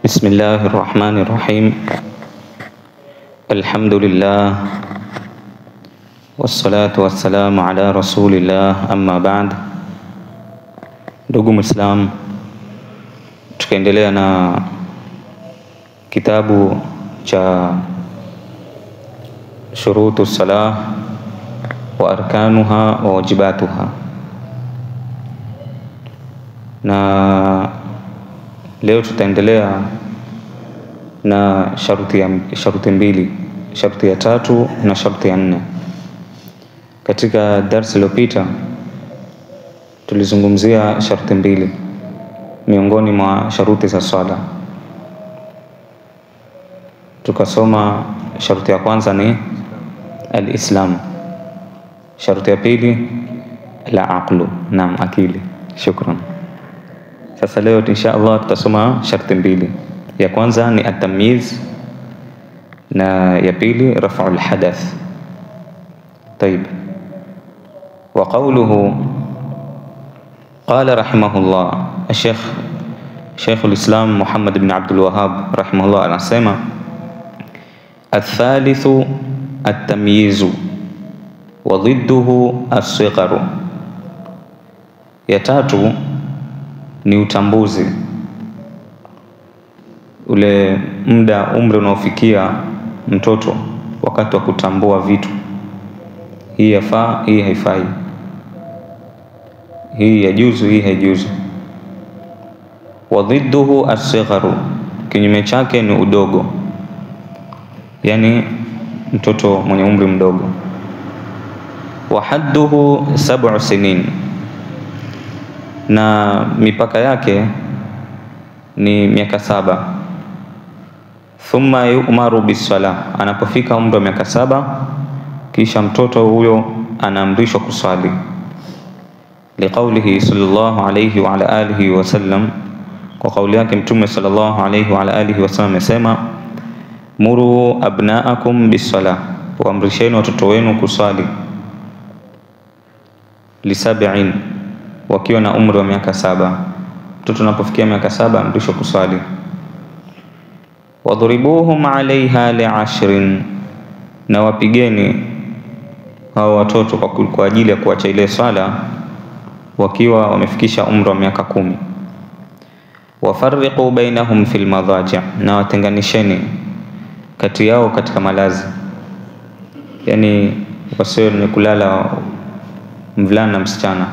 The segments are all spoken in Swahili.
بسم الله الرحمن الرحيم. الحمد لله والصلاة والسلام على رسول الله, amma ba'd. Ndugu Muislam, tukaendelea na kitabu cha shurutu salah wa arkanuha wa wajibatuha, na leo tutaendelea na sharuti mbili, sharuti ya tatu na sharuti ya nne. Katika darasa iliyopita tulizungumzia sharuti mbili miongoni mwa sharuti za swala. Tukasoma sharuti ya kwanza ni al-Islam, sharuti ya pili al-aqlu, naam, akili. Shukran. Sasa leo insha Allah tutasoma sharti mbili. Ya kwanza ni at-tamyiz na ya pili raf'ul hadath. Tayib. Wa qawluhu qala rahimahullah, Sheikh al-Islam Muhammad ibn Abdul Wahhab rahimahullah anasema athalithu at-tamyizu wa dhidduhu as-sigharu. Ya tatu ni utambuzi, ule umri unaofikia mtoto wakati wa kutambua vitu. Hii yafaa, hii haifai, hii yajuzu, hii haijuzu. Wa dhidduhu as-sigharu, kinyume chake ni udogo, yani mtoto mwenye umri mdogo. Wa hadduhu 7 sinin, na mipaka yake ni miaka 7. Thumma yu'maru bis-salah, anapofika umri wa miaka 7 kisha mtoto huyo anaamrishwa kuswali. Liqaulihi sallallahu alayhi wa ala alihi wa sallam, kwa kauli yake Mtume sallallahu alayhi wa ala alihi wa sallam amesema, muru abnaakum bis-salah, waamrisheni watoto wenu kuswali. Li7, wakiwa na umri wa miaka 7. Mtoto anapofikia miaka 7 amrishwa kuswali. Wadhuribuhum alaiha li10, na wapigeni hao watoto kwa ajili ya kuacha ile swala wakiwa wamefikisha umri wa miaka 10. Wafarriqu bainahum fil madaji', na watenganisheni kati yao katika malazi, yani wasiwe ni kulala mvulana na msichana.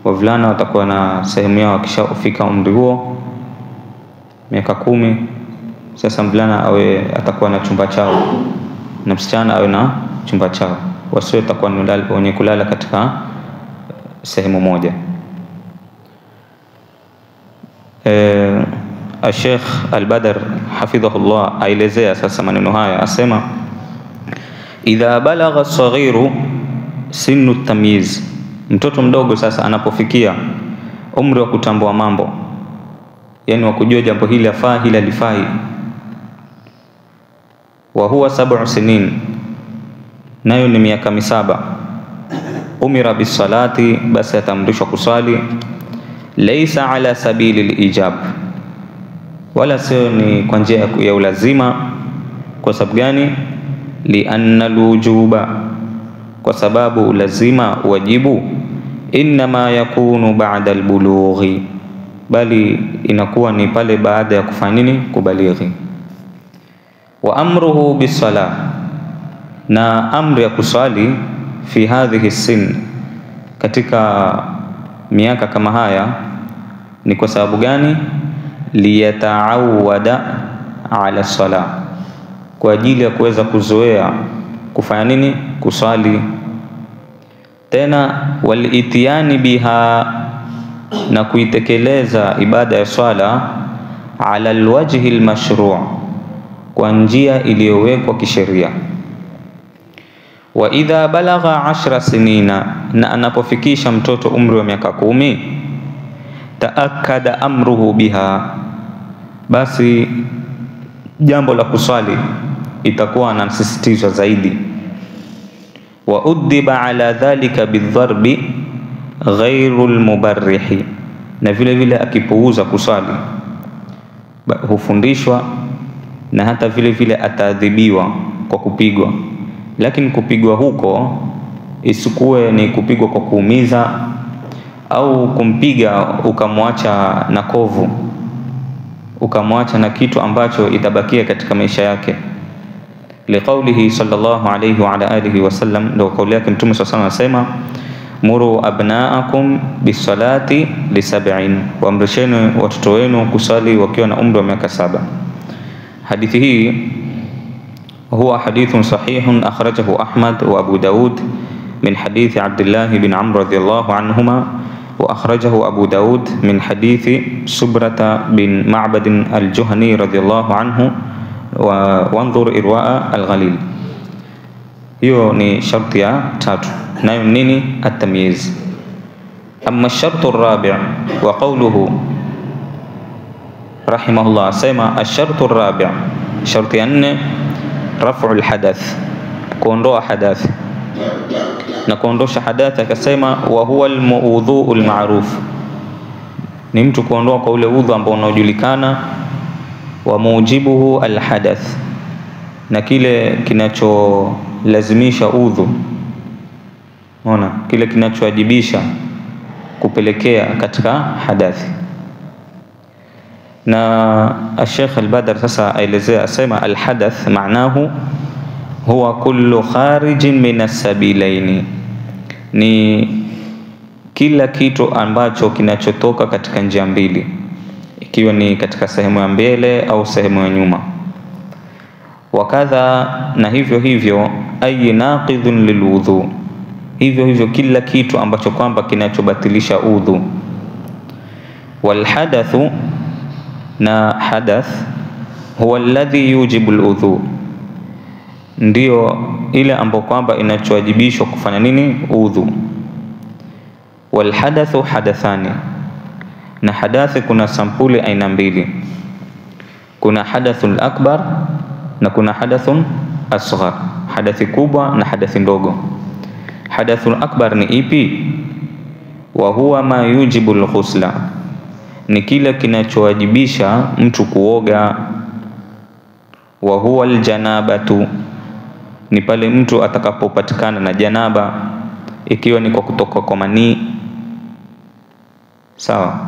Wavulana watakuwa na sehemu yao wakishafika umri huo miaka 10. Sasa mvulana atakuwa na chumba chao na msichana awe na chumba chao, wasiwe watakuwa wenye kulala katika sehemu moja. Sheikh Al-Badr hafidhahullah aelezea sasa maneno haya, asema idha balagha as-saghiru sinu at-tamyiz, mtoto mdogo sasa anapofikia umri wa kutambua mambo, yani wa kujua jambo hili lafaa, hili halifai. Wa huwa 7 sinin, nayo ni miaka 7. Umira bis-salati, basi atamrishwa kuswali. Laysa ala sabili al-ijab, wala sio ni kwa njia ya ulazima. Kwa sababu gani? Lianna al-wujuba, kwa sababu lazima, wajibu, inma yakunu ba'da al-bulughi, bali inakuwa ni pale baada ya kufanya nini? Kubalighi. Wa amruhu bis-salah, na amri ya kuswali fi hadhihi sin, katika miaka kama haya, ni kwa sababu gani? Liyataawada ala salah, kwa ajili ya kuweza kuzoea kufanya nini? Kuswali. Tena wal-itiyani biha, na kuitekeleza ibada ya swala ala alwajhi almashru', kwa njia iliyowekwa kisheria. Wa idha balagha 10 sinina, na anapofikisha mtoto umri wa miaka 10, taakada amruhu biha, basi jambo la kuswali itakuwa anasisitizwa zaidi. Wa uddiba ala dhalika bidharbi ghairul mubarrihi, na vile vile akipuuza kuswali hufundishwa, na hata vile vile ataadhibiwa kwa kupigwa. Lakini kupigwa huko isikuwe ni kupigwa kwa kuumiza au kumpiga ukamwacha na kovu, ukamwacha na kitu ambacho itabakia katika maisha yake. Liqaulihi sallallahu alayhi wa ala alihi wasallam, ndio kauli yake Mtume sallallahu alayhi wasallam, muru abnaakum bisalati li 7, waamrisheni watoto wenu kusali wakiwa na umri wa miaka 7. Hadithi hii huwa hadithun sahihun akhrajahu Ahmad wa Abu Daud min hadithi Abdullah bin Amr radhiyallahu anhuma, wa akhrajahu Abu Daud min hadithi Subrata bin Ma'bad al-Juhani radhiyallahu anhu, wa wanzur irwa al-Ghalil. Hiyo ni sharti ya 3, nayo nini? At-tamyiz. Amma ash-shartu ar-rabi' wa qawluhu rahimahullah, sema ash-shartu ar-rabi', sharti ya 4, raf'u al-hadath, kuondoa hadath. Na kuondosha hadath akasema wa huwa al-mawdhu'u al-ma'ruf, ni mtu kuondoa kwa ule udhu ambao unaojulikana, wa mujibuhu al-hadath, na kile kinacholazimisha udhu, unaona, kile kinachowajibisha kupelekea katika hadathi. Na Sheikh Al-Badr sasa aelezea, asema al-hadath maanahu huwa kullu kharijin min as-sabilaini, ni kila kitu ambacho kinachotoka katika njia mbili, ikiwa ni katika sehemu ya mbele au sehemu ya nyuma. Wakadha, na hivyo hivyo, ay naqidhun lilwudhu, hivyo hivyo kila kitu ambacho kwamba kinachobatilisha udhu. Walhadathu, na hadath, huwa alladhi yujibu alwudhu, ndio ile ambayo kwamba inachowajibishwa kufanya nini? Udhu. Walhadathu hadathani, na hadathi kuna sampuli aina mbili, kuna hadathul akbar na kuna hadathun asghar, hadathi kubwa na hadathi ndogo. Hadathul akbar ni ipi? Wa huwa ma yujibu al-ghusla, ni kile kinachowajibisha mtu kuoga. Wa huwa al-janabatu, ni pale mtu atakapopatikana na janaba, ikiwa ni kwa kutoka kwa manii, sawa,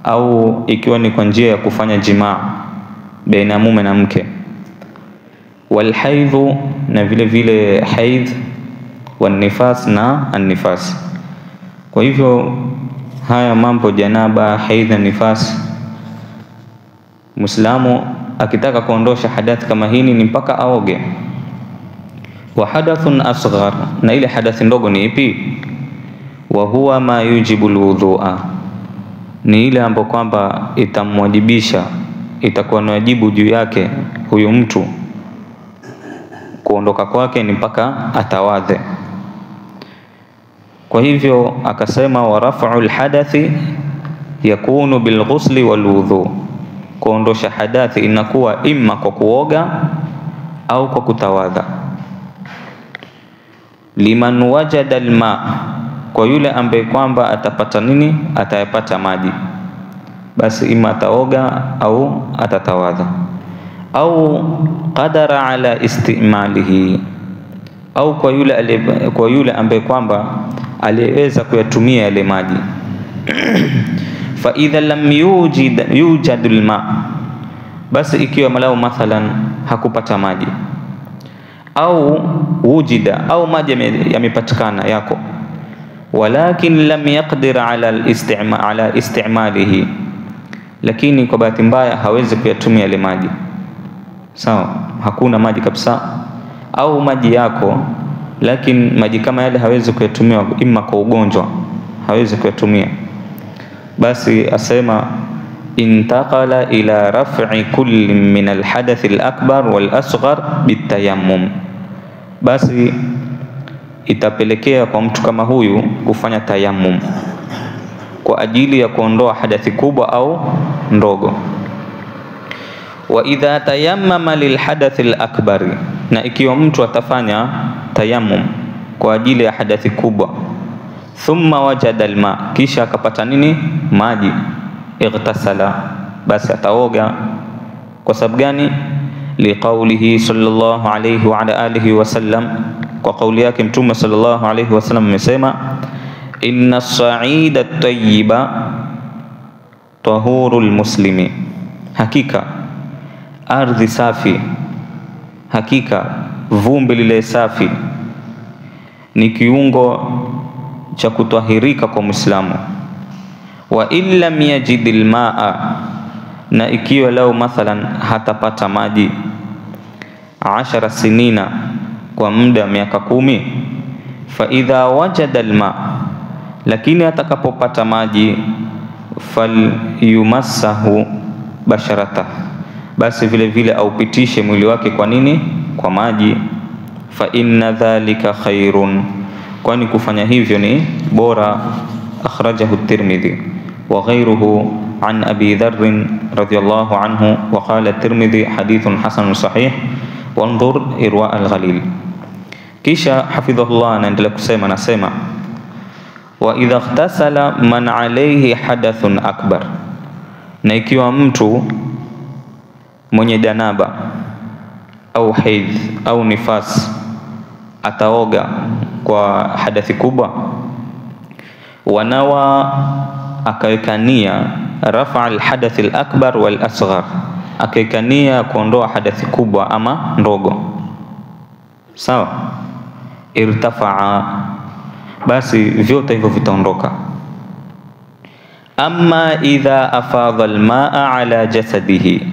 au ikiwa ni kwa njia ya kufanya jimaa baina ya mume na mke. Walhaidhu, na vile vile haidh, wanifas na annifas. Kwa hivyo haya mambo, janaba, haidh na nifas, Muislamu akitaka kuondosha hadath kama hini ni mpaka aoge. Wa hadathun asghar, na ile hadathi ndogo ni ipi? Wa huwa ma yujibu alwudhu'a, ni ile ambayo kwamba itamwajibisha, itakuwa ni wajibu juu yake huyu mtu kuondoka kwake ni mpaka atawadhe. Kwa hivyo akasema wa raf'ul hadathi yakunu bilghusli walwudhu, kuondosha hadathi inakuwa imma kwa kuoga au kwa kutawadha. Liman wajada alma, kwa yule ambaye kwamba atapata nini? Atayapata maji, basi ima ataoga au atatawadha. Au qadara ala istimalihi, au kwa yule ambaye kwamba aliweza kuyatumia yale maji. Fa idha lam yujad alma, basi ikiwa malau mathalan hakupata maji, au wujida, au maji yamepatikana yako, walakin lam yaqdir ala istimalihi, lakini kwa bahati mbaya hawezi kuyatumia yale maji, sawa, hakuna maji kabisa, au maji yako lakini maji kama yale hawezi kuyatumia, imma kwa ugonjwa hawezi kuyatumia, basi asema intaqala ila raf'i kulli min alhadath alakbar walasghar bitayammum, basi itapelekea kwa mtu kama huyu kufanya tayammum kwa ajili ya kuondoa hadathi kubwa au ndogo. Wa idha tayammama lilhadath alakbar, na ikiwa mtu atafanya tayammum kwa ajili ya hadathi kubwa, thumma wajada alma, kisha akapata nini? Maji. ightasala, basi ataoga. Kwa sababu gani? Liqaulihi sallallahu alayhi wa ala alihi wasallam, kwa kauli yake Mtume sallallahu alayhi wasallam amesema, inna as-sa'ida at-tayyiba tahurul muslimi, hakika ardhi safi, hakika vumbi lile safi ni kiungo cha kutahirika kwa Muislamu. Wa illam yajidil maa, na ikiwa lao mathalan hatapata maji 10 sinina, kwa muda miaka 10, fa idha wajada alma, lakini atakapopata maji, fal yumassahu basharata, basi vile vile aupitishe mwili wake. Kwa nini? Kwa maji. Fa inna dhalika khairun, kwani kufanya hivyo ni bora. Akhrajahu at-Tirmidhi wa ghayruhu an Abi Dharr radhiyallahu anhu wa qala at-Tirmidhi hadithun hasanun sahih, wanzur Irwa al-Ghalil. Kisha hafidhahullah anaendelea kusema, nasema wa idha ightasala man alayhi hadathun akbar, na ikiwa mtu mwenye janaba au haidh au nifas ataoga kwa hadathi kubwa, wanawa akawekania rafa alhadath alakbar wal asghar, akawekania kuondoa hadathi kubwa ama ndogo, sawa, irtafaa, basi vyote hivyo vitaondoka. Amma idha afadha almaa ala jasadihi,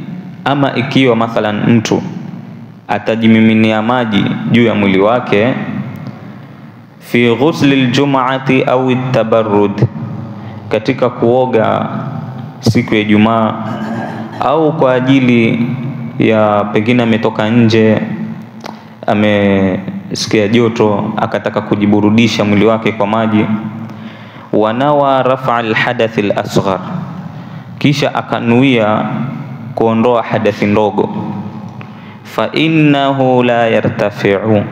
ama ikiwa mathalan mtu atajimiminia maji juu ya mwili wake, fi ghusli aljum'ati au at-tabarrud, katika kuoga siku ya Ijumaa, au kwa ajili ya pengine ametoka nje, amesikia joto, akataka kujiburudisha mwili wake kwa maji. Wanawa rafa alhadath alasghar, kisha akanuia kuondoa hadathi ndogo, fa innahu la yartafi'u,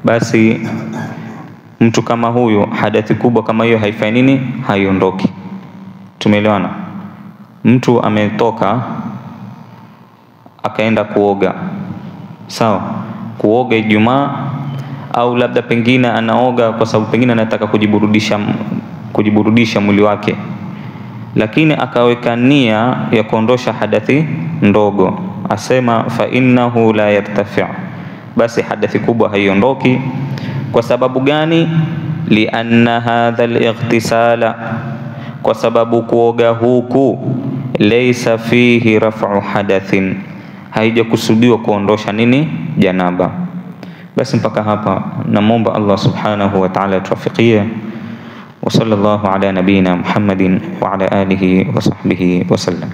basi mtu kama huyo hadathi kubwa kama hiyo haifai nini? Haiondoki. Tumeelewana? Mtu ametoka akaenda kuoga, sawa, kuoga Ijumaa, au labda pengine anaoga kwa sababu pengine anataka kujiburudisha mwili wake, lakini akaweka nia ya kuondosha hadathi ndogo, asema fa innahu la yartafi', basi hadathi kubwa haiondoki. Kwa sababu gani? Lianna hadha al-ightisala, kwa sababu kuoga huku laysa fihi raf'u hadathin, haijakusudiwa kuondosha nini? Janaba. Basi mpaka hapa namuomba Allah subhanahu wa ta'ala tuwafikie. Wa sallallahu ala nabina Muhammadin wa ala alihi wa sahbihi wa sallam.